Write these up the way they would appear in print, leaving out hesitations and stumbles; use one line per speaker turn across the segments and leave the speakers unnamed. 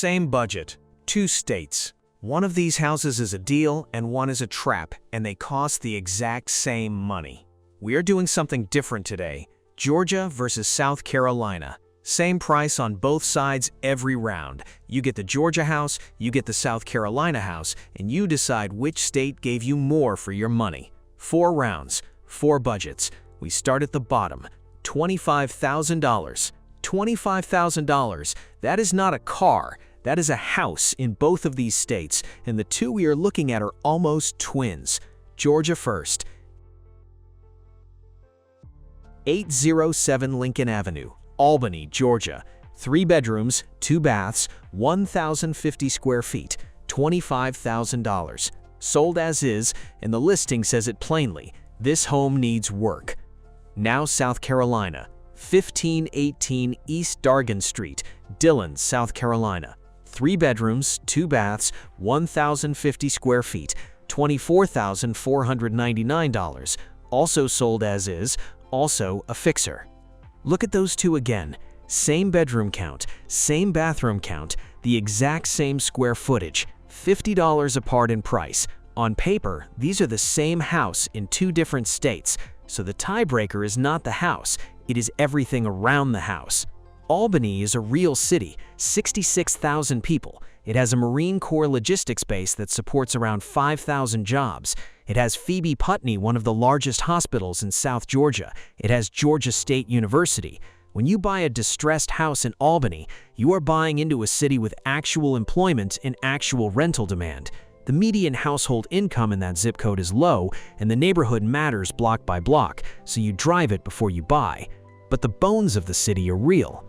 Same budget, two states. One of these houses is a deal and one is a trap, and they cost the exact same money. We are doing something different today. Georgia versus South Carolina. Same price on both sides every round. You get the Georgia house, you get the South Carolina house, and you decide which state gave you more for your money. 4 rounds, 4 budgets. We start at the bottom. $25,000. $25,000. That is not a car. That is a house in both of these states, and the two we are looking at are almost twins. Georgia first. 807 Lincoln Avenue, Albany, Georgia. 3 bedrooms, 2 baths, 1,050 square feet, $25,000. Sold as is, and the listing says it plainly. This home needs work. Now South Carolina. 1518 East Dargan Street, Dillon, South Carolina. 3 bedrooms, 2 baths, 1,050 square feet, $24,499. Also sold as is, also a fixer. Look at those two again. Same bedroom count, same bathroom count, the exact same square footage, $50 apart in price. On paper, these are the same house in 2 different states, so the tiebreaker is not the house, it is everything around the house. Albany is a real city, 66,000 people. It has a Marine Corps logistics base that supports around 5,000 jobs. It has Phoebe Putney, one of the largest hospitals in South Georgia. It has Georgia State University. When you buy a distressed house in Albany, you are buying into a city with actual employment and actual rental demand. The median household income in that zip code is low, and the neighborhood matters block by block, so you drive it before you buy. But the bones of the city are real.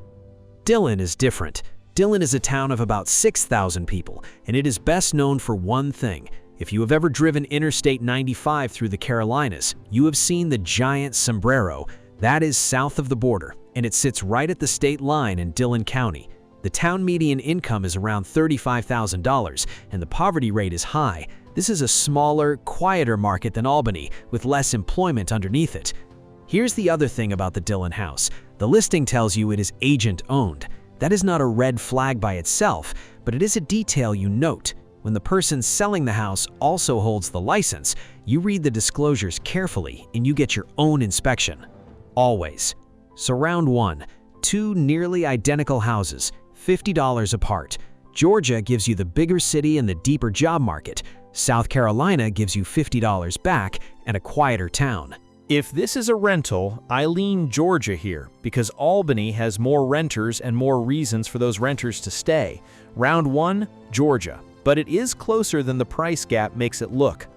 Dillon is different. Dillon is a town of about 6,000 people, and it is best known for one thing. If you have ever driven Interstate 95 through the Carolinas, you have seen the giant sombrero. That is south of the border, and it sits right at the state line in Dillon County. The town median income is around $35,000, and the poverty rate is high. This is a smaller, quieter market than Albany, with less employment underneath it. Here's the other thing about the Dillon house. The listing tells you it is agent-owned. That is not a red flag by itself, but it is a detail you note. When the person selling the house also holds the license, you read the disclosures carefully and you get your own inspection. Always. So round 1, 2 nearly identical houses, $50 apart. Georgia gives you the bigger city and the deeper job market. South Carolina gives you $50 back and a quieter town.
If this is a rental, I lean Georgia here because Albany has more renters and more reasons for those renters to stay. Round 1, Georgia, but it is closer than the price gap makes it look.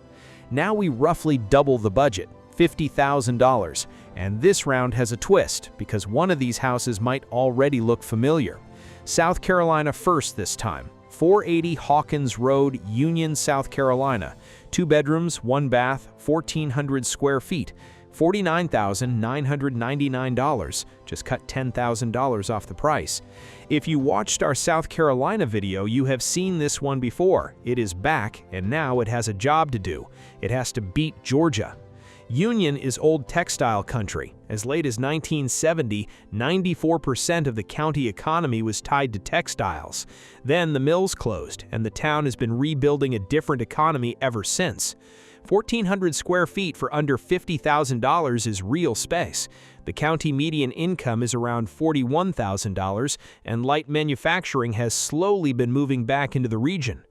Now we roughly double the budget, $50,000, and this round has a twist because one of these houses might already look familiar. South Carolina first this time. 480 Hawkins Road, Union, South Carolina. 2 bedrooms, 1 bath, 1,400 square feet. $49,999, just cut $10,000 off the price. If you watched our South Carolina video, you have seen this one before. It is back, and now it has a job to do. It has to beat Georgia. Union is old textile country. As late as 1970, 94% of the county economy was tied to textiles. Then the mills closed, and the town has been rebuilding a different economy ever since. 1,400 square feet for under $50,000 is real space. The county median income is around $41,000, and light manufacturing has slowly been moving back into the region.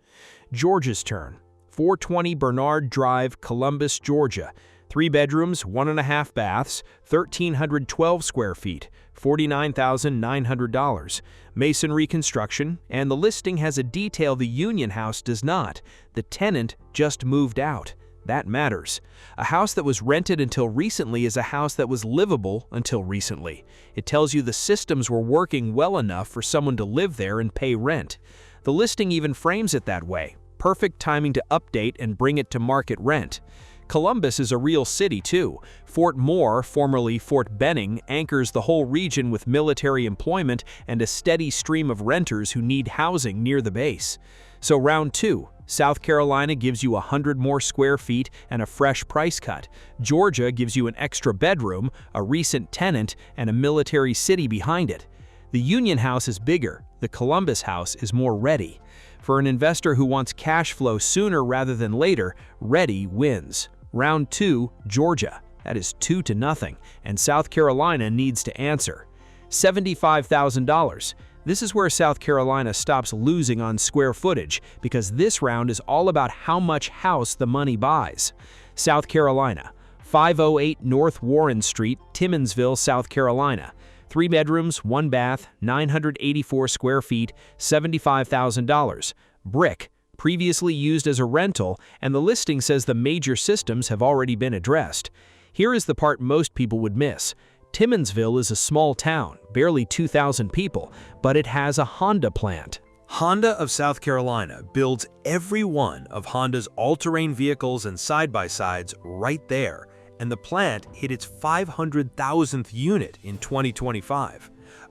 Georgia's turn. 420 Bernard Drive, Columbus, Georgia. 3 bedrooms, 1.5 baths, 1,312 square feet, $49,900. Masonry construction, and the listing has a detail the Union house does not. The tenant just moved out. That matters. A house that was rented until recently is a house that was livable until recently. It tells you the systems were working well enough for someone to live there and pay rent. The listing even frames it that way. Perfect timing to update and bring it to market rent. Columbus is a real city too. Fort Moore, formerly Fort Benning, anchors the whole region with military employment and a steady stream of renters who need housing near the base. So round 2, South Carolina gives you 100 more square feet and a fresh price cut. Georgia gives you an extra bedroom, a recent tenant, and a military city behind it. The Union House is bigger. The Columbus House is more ready. For an investor who wants cash flow sooner rather than later, ready wins. Round 2, Georgia. That is 2-0, and South Carolina needs to answer. $75,000. This is where South Carolina stops losing on square footage, because this round is all about how much house the money buys. South Carolina, 508 North Warren Street, Timmonsville, South Carolina. 3 bedrooms, 1 bath, 984 square feet, $75,000. Brick, previously used as a rental, and the listing says the major systems have already been addressed. Here is the part most people would miss. Timmonsville is a small town, barely 2,000 people, but it has a Honda plant.
Honda of South Carolina builds every one of Honda's all-terrain vehicles and side-by-sides right there, and the plant hit its 500,000th unit in 2025.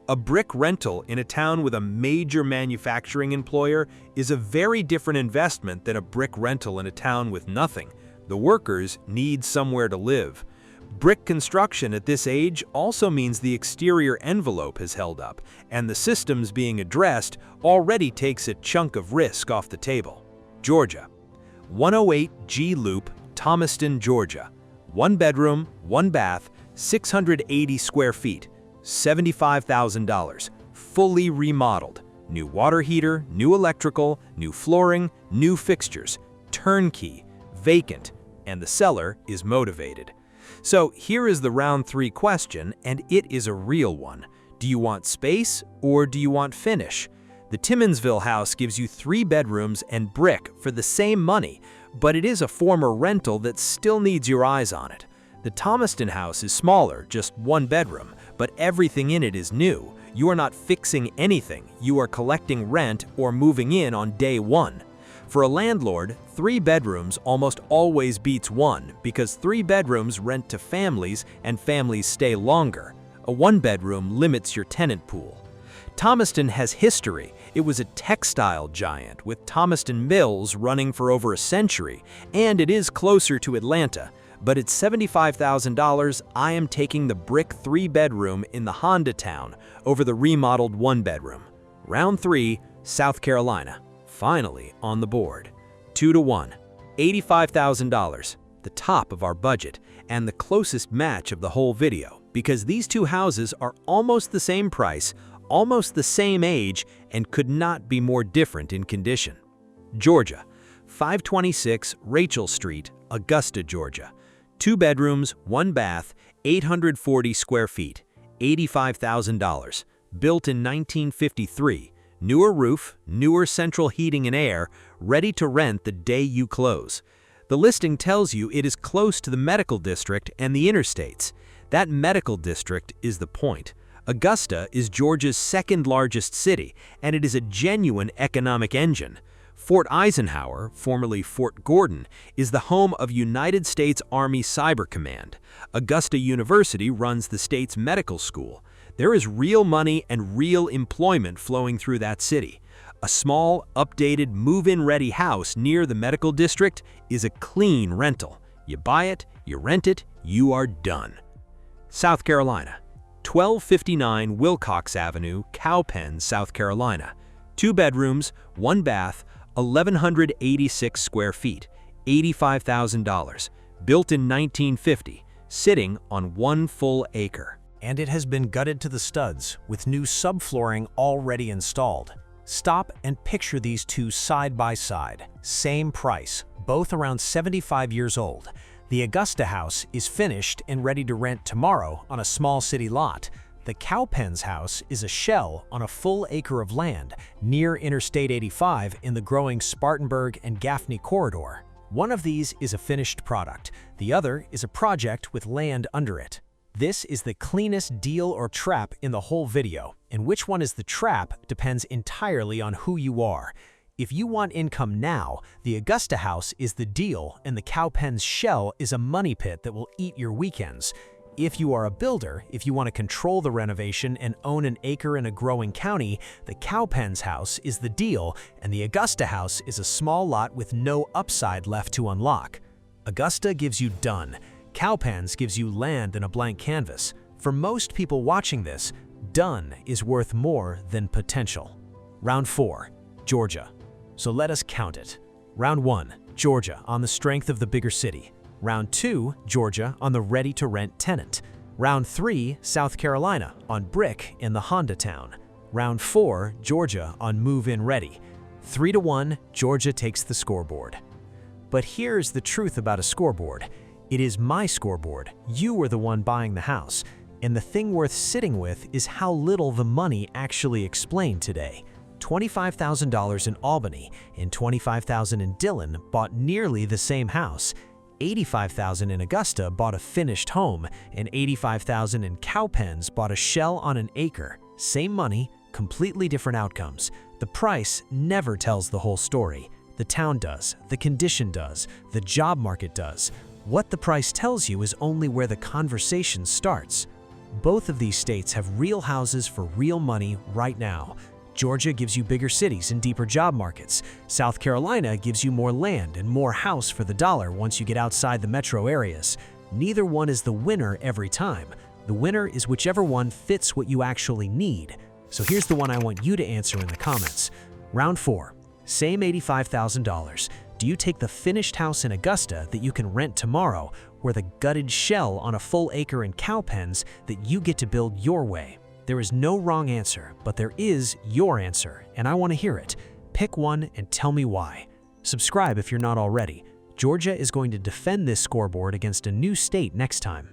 A brick rental in a town with a major manufacturing employer is a very different investment than a brick rental in a town with nothing. The workers need somewhere to live. Brick construction at this age also means the exterior envelope has held up, and the systems being addressed already takes a chunk of risk off the table. Georgia, 108 G Loop, Thomaston, Georgia. 1 bedroom, 1 bath, 680 square feet, $75,000, fully remodeled. New water heater, new electrical, new flooring, new fixtures, turnkey, vacant, and the seller is motivated. So here is the round 3 question, and it is a real one. Do you want space or do you want finish? The Timmonsville house gives you 3 bedrooms and brick for the same money, but it is a former rental that still needs your eyes on it. The Thomaston house is smaller, just 1 bedroom, but everything in it is new. You are not fixing anything, you are collecting rent or moving in on day 1. For a landlord, 3 bedrooms almost always beats 1 because 3 bedrooms rent to families and families stay longer. A 1-bedroom limits your tenant pool. Thomaston has history. It was a textile giant with Thomaston Mills running for over a century, and it is closer to Atlanta. But at $75,000, I am taking the brick 3-bedroom in the Honda town over the remodeled 1-bedroom. Round 3, South Carolina. Finally on the board. 2-1, $85,000, the top of our budget, and the closest match of the whole video, because these 2 houses are almost the same price, almost the same age, and could not be more different in condition. Georgia, 526 Rachel Street, Augusta, Georgia. 2 bedrooms, 1 bath, 840 square feet, $85,000. Built in 1953, newer roof, newer central heating and air, ready to rent the day you close. The listing tells you it is close to the medical district and the interstates. That medical district is the point. Augusta is Georgia's 2nd largest city, and it is a genuine economic engine. Fort Eisenhower, formerly Fort Gordon, is the home of United States Army Cyber Command. Augusta University runs the state's medical school. There is real money and real employment flowing through that city. A small, updated, move-in-ready house near the medical district is a clean rental. You buy it, you rent it, you are done. South Carolina, 1259 Wilcox Avenue, Cowpens, South Carolina. 2 bedrooms, 1 bath, 1,186 square feet, $85,000. Built in 1950, sitting on 1 full acre.
And it has been gutted to the studs, with new subflooring already installed. Stop and picture these 2 side by side. Same price, both around 75 years old. The Augusta house is finished and ready to rent tomorrow on a small city lot. The Cowpens house is a shell on a full acre of land near Interstate 85 in the growing Spartanburg and Gaffney corridor. One of these is a finished product. The other is a project with land under it. This is the cleanest deal or trap in the whole video, and which one is the trap depends entirely on who you are. If you want income now, the Augusta house is the deal, and the Cowpens shell is a money pit that will eat your weekends. If you are a builder, if you want to control the renovation and own an acre in a growing county, the Cowpens house is the deal, and the Augusta house is a small lot with no upside left to unlock. Augusta gives you done. Cowpens gives you land and a blank canvas. For most people watching this, Done is worth more than potential. Round 4, Georgia. So let us count it. Round 1, Georgia on the strength of the bigger city. Round 2, Georgia on the ready-to-rent tenant. Round 3, South Carolina on brick in the Honda town. Round 4, Georgia on move-in ready. 3-1, Georgia takes the scoreboard. But here's the truth about a scoreboard. It is my scoreboard. You were the one buying the house. And the thing worth sitting with is how little the money actually explained today. $25,000 in Albany and $25,000 in Dillon bought nearly the same house. $85,000 in Augusta bought a finished home, and $85,000 in Cowpens bought a shell on an acre. Same money, completely different outcomes. The price never tells the whole story. The town does, the condition does, the job market does. What the price tells you is only where the conversation starts. Both of these states have real houses for real money right now. Georgia gives you bigger cities and deeper job markets. South Carolina gives you more land and more house for the dollar once you get outside the metro areas. Neither one is the winner every time. The winner is whichever one fits what you actually need. So here's the one I want you to answer in the comments. Round 4, same $85,000. Do you take the finished house in Augusta that you can rent tomorrow, or the gutted shell on a full acre in Cowpens that you get to build your way? There is no wrong answer, but there is your answer, and I want to hear it. Pick one and tell me why. Subscribe if you're not already. Georgia is going to defend this scoreboard against a new state next time.